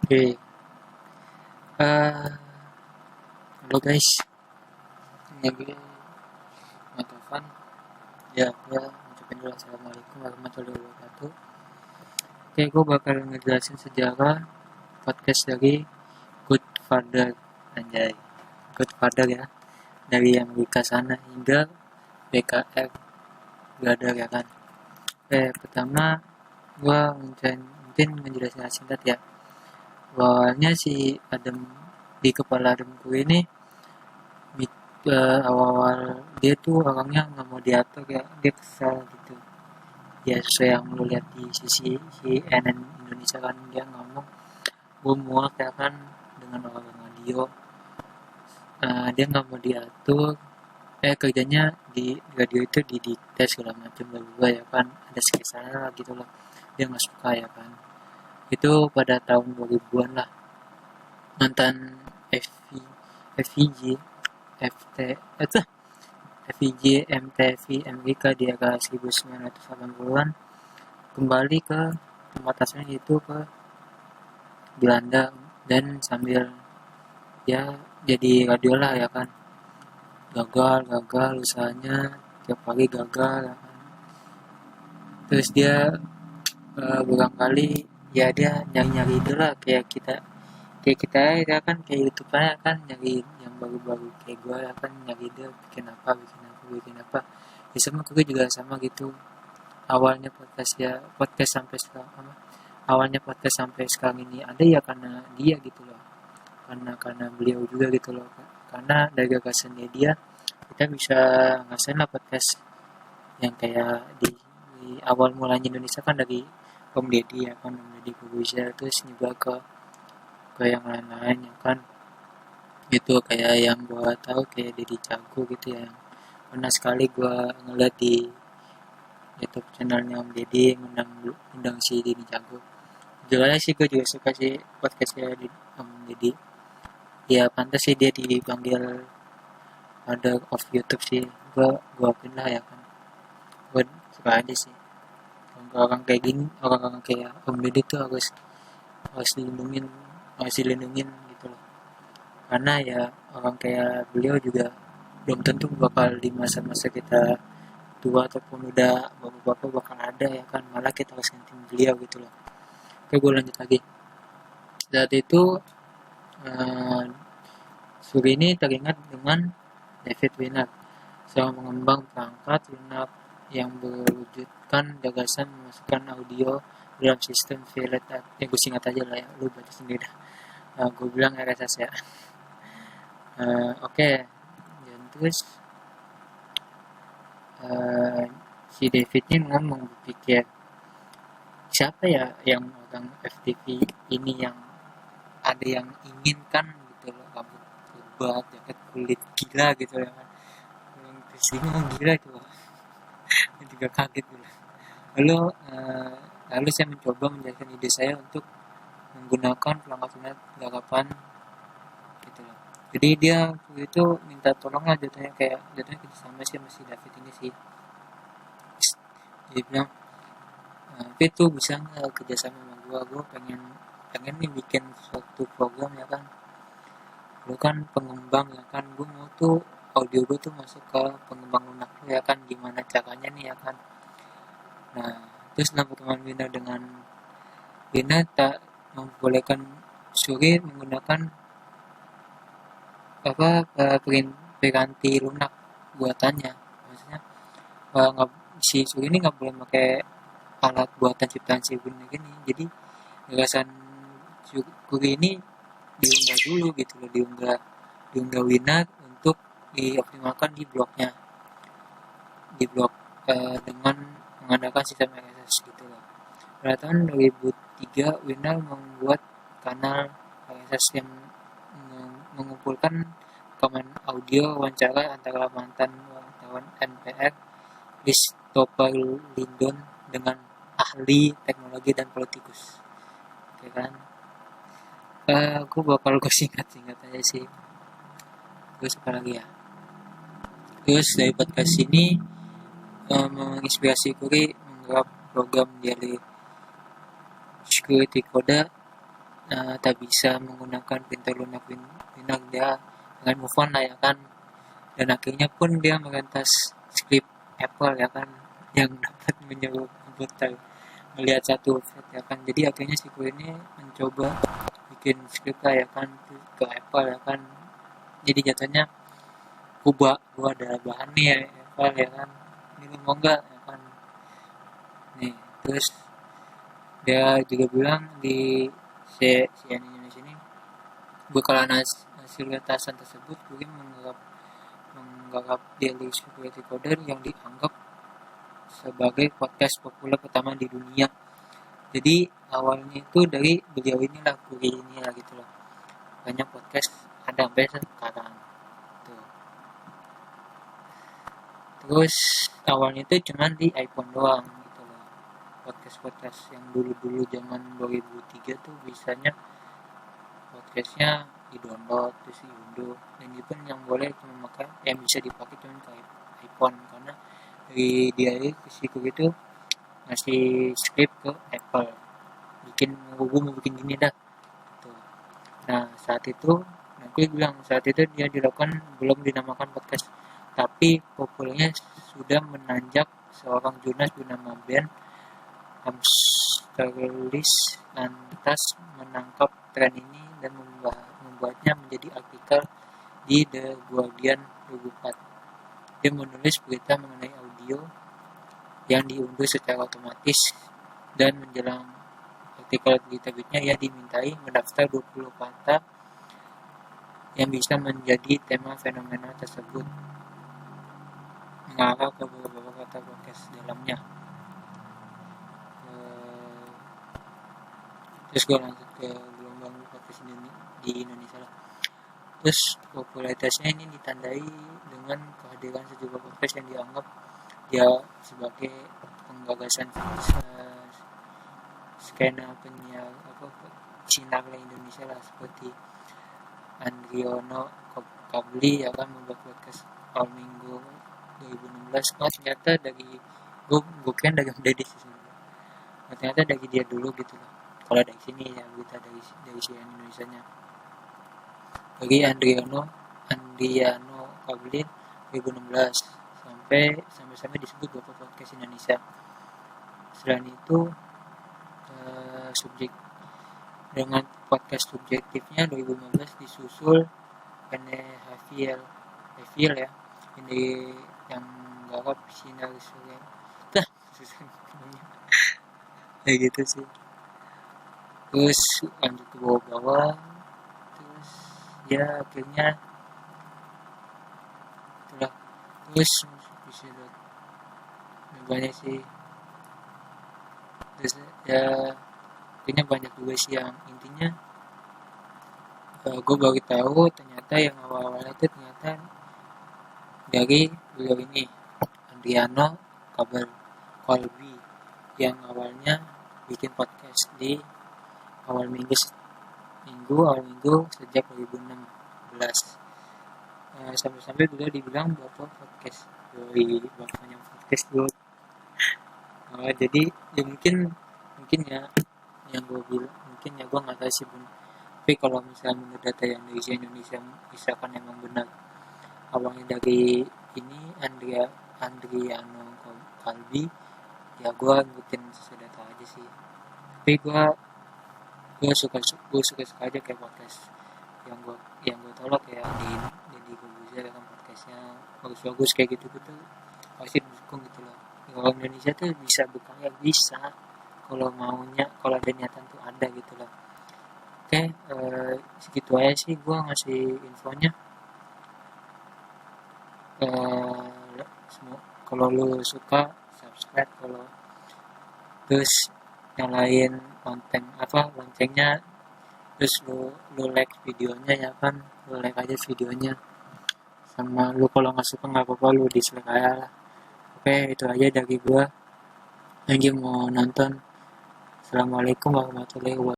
Oke, halo guys, ini gue Matovan. Ya, gue ngucapin dulu assalamualaikum warahmatullahi wabarakatuh. Oke, gue bakal ngejelasin sejarah podcast dari Good Father, anjay, Good Father ya, dari Amerika sana hingga BKR Brother ya kan. Pertama gue mungkin ngejelasin singkat ya. Awalnya si Adam di kepala Adamku ini awal-awal dia tuh orangnya nggak mau diatur ya, dia kesal gitu ya, sesuai yang lu lihat di sisi CNN Indonesia kan, dia ngomong gue muak ya kan dengan orang radio. Dia nggak mau diatur, kerjanya di radio itu didikte segala macam bla ya kan, ada skisanya lah gitu loh, dia nggak suka ya kan. Itu pada tahun 2000-an lah. Mantan FV, FVJ FT itu FVJ MTV Amerika di era 1980-an kembali ke tempat asalnya, itu ke Belanda, dan sambil ya jadi radio lah ya kan. Gagal usahanya, tiap pagi gagal ya kan. Terus dia berulang kali ya dia nyari-nyari itu lah, kayak kita ya kan, kayak YouTube aja kan, nyari yang baru-baru kayak gue ya kan, nyari dia bikin apa ya, sama gue juga sama gitu. Awalnya podcast sampai sekarang awalnya podcast sampai sekarang ini ada ya karena dia gitu loh, karena beliau juga gitu loh, karena dari gagasannya dia kita bisa ngasain lah podcast yang kayak di awal mulanya Indonesia kan dari Om Deddy ya kan, Om Deddy Corbuzier, terus nyoba ke yang lain-lain ya kan. Itu kayak yang gua tahu kayak Deddy Cago gitu ya, yang pernah sekali gua ngeliat di YouTube channelnya Om Deddy undang si Deddy Cago. Jualnya sih gue juga suka sih podcastnya di Om Deddy. Ya pantas sih dia dipanggil ada of YouTube sih. Gua akuin lah ya kan. Gue suka aja sih. Orang kayak gini, orang-orang kayak Om Deddy tuh harus harus dilindungin, harus dilindungin gitu loh. Karena ya orang kayak beliau juga belum tentu bakal di masa-masa kita tua ataupun udah bapak-bapak bakal ada ya kan, malah kita harus gantiin beliau gitu loh. Oke, gue lanjut lagi. Saat itu uh, Suri ini teringat dengan David Winner, seorang pengembang perangkat lunak yang berwujudkan gagasan memasukkan audio dalam sistem VLAN. Gue singkat aja lah ya, lu baca sendiri dah. Gue bilang RSS ya. Oke. Dan terus uh, si David ini ngomong, berpikir siapa ya yang orang FTV ini yang ada yang inginkan gitu loh, rambut lebat, jaket kulit, gila gitu ya kan. Terus ini ngomong gila itu, juga kaget gitu. Lalu lalu saya mencoba menjelaskan ide saya untuk menggunakan perangkat lunak gagapan gitu loh. Jadi dia waktu itu minta tolong lah, jatuhnya kita sama sih masih David ini sih. Dia bilang, tapi tuh bisa nggak kerjasama sama gue pengen pengen nih bikin suatu program ya kan, lu kan pengembang ya kan, gue mau tuh audio gue tuh masuk ke pengembang lunak lu ya kan, gimana caranya nih ya kan. Nah, terus nama teman Wina tak membolehkan Suri menggunakan apa peganti lunak buatannya. Maksudnya nggak, si Suri ini nggak boleh pakai alat buatan ciptaan si Wina gini. Jadi gagasan Suri ini diunggah dulu gitu loh, diunggah Wina untuk dioptimalkan di blok dengan mengandalkan sistem RSS gitu loh. Pada tahun 2003, Winner membuat kanal RSS yang mengumpulkan rekaman audio wawancara antara mantan wartawan NPR Christopher Lindon dengan ahli teknologi dan politikus. Oke kan? Aku bakal singkat aja sih. Terus apa lagi ya? Terus dari podcast ini menginspirasi Kuri menggarap program dari Security Code tak bisa menggunakan pintu lunak lunak, dia dengan move on lah ya kan, dan akhirnya pun dia merentas skrip Apple ya kan, yang dapat menyuruh komputer melihat satu website ya kan. Jadi akhirnya si Queen ini mencoba bikin skrip lah ya kan ke Apple ya kan. Jadi jatuhnya gua ada bahan nih ya Apple ya kan, ini lu mau nggak ya kan. Nih terus dia juga bilang di CNN Indonesia ini, bekalan hasil retasan tersebut Queen menggarap Daily Security Coder yang dianggap sebagai podcast populer pertama di dunia. Jadi awalnya itu dari beliau inilah, Kuri inilah gitu loh. Banyak podcast ada sampai sekarang. Tuh. Terus awalnya itu cuman di iPhone doang gitu loh. Podcast yang dulu zaman 2003 tuh bisanya podcastnya di-download terus diunduh, dan itu pun yang boleh cuma pakai, yang bisa dipakai cuma ke iPhone, karena dari dia siku itu ngasih script ke Apple, gue mau bikin gini dah gitu. Nah saat itu nanti bilang saat itu dia dilakukan belum dinamakan podcast, tapi populernya sudah menanjak seorang jurnalis bernama Ben Amsterlis lantas menangkap tren ini dan membuatnya menjadi artikel di The Guardian 2004. Dia menulis berita mengenai audio yang diunduh secara otomatis, dan menjelang artikel terbitnya ia dimintai mendaftar 20 kata yang bisa menjadi tema fenomena tersebut, mengarah ke beberapa kata podcast dalamnya. Terus gue lanjut ke gelombang podcast di Indonesia lah. Terus popularitasnya ini ditandai dengan kehadiran sejumlah podcast yang dianggap dia sebagai penggagasan skena penyiar sinar Indonesia lah, seperti Andriono Kabli ya kan, membuat podcast awal minggu 2016. Ternyata dari gue kan dari Deddy sih, ternyata dari dia dulu gitu loh. Kalau dari sini ya berita dari CNN Indonesia nya, dari Andriano Kabli 2016 sampai disebut beberapa podcast Indonesia. Selain itu subjek dengan podcast subjektifnya 2015 disusul Rene Hafiel ya, ini yang garap sinar surya kayak gitu sih. Terus lanjut ke bawah-bawah, terus ya akhirnya itulah. Terus bisa banyak sih, terus ya akhirnya banyak juga sih yang intinya gue baru tahu ternyata yang awal-awalnya itu ternyata dari beliau ini Andriano Kolbi, yang awalnya bikin podcast di awal minggu sejak 2016. Sampai-sampai beliau dibilang bapak podcast dari bapaknya podcast gue. Jadi ya mungkin ya yang gue bilang, mungkin ya gue nggak tahu sih bun, tapi kalau misalnya menurut data yang dari Indonesia misalkan emang benar awalnya dari ini Andriano Kalbi, ya gue ngikutin sesuai data aja sih. Tapi gue suka aja kayak podcast yang gue tolak ya di Kobuzer kan, podcastnya bagus kayak gitu pasti dukung gitu loh. Kalau Indonesia tuh bisa berkarya, bisa kalau maunya, kalau ada niatan tuh ada gitu loh. Oke, segitu aja sih gue ngasih infonya. Kalau lu suka subscribe, kalau terus nyalain loncengnya, terus lu like videonya ya kan, lu like aja videonya. Sama lu kalau nggak suka nggak apa-apa, lu dislike aja lah. Oke, itu aja dari gua. Thank you mau nonton. Assalamualaikum warahmatullahi wabarakatuh.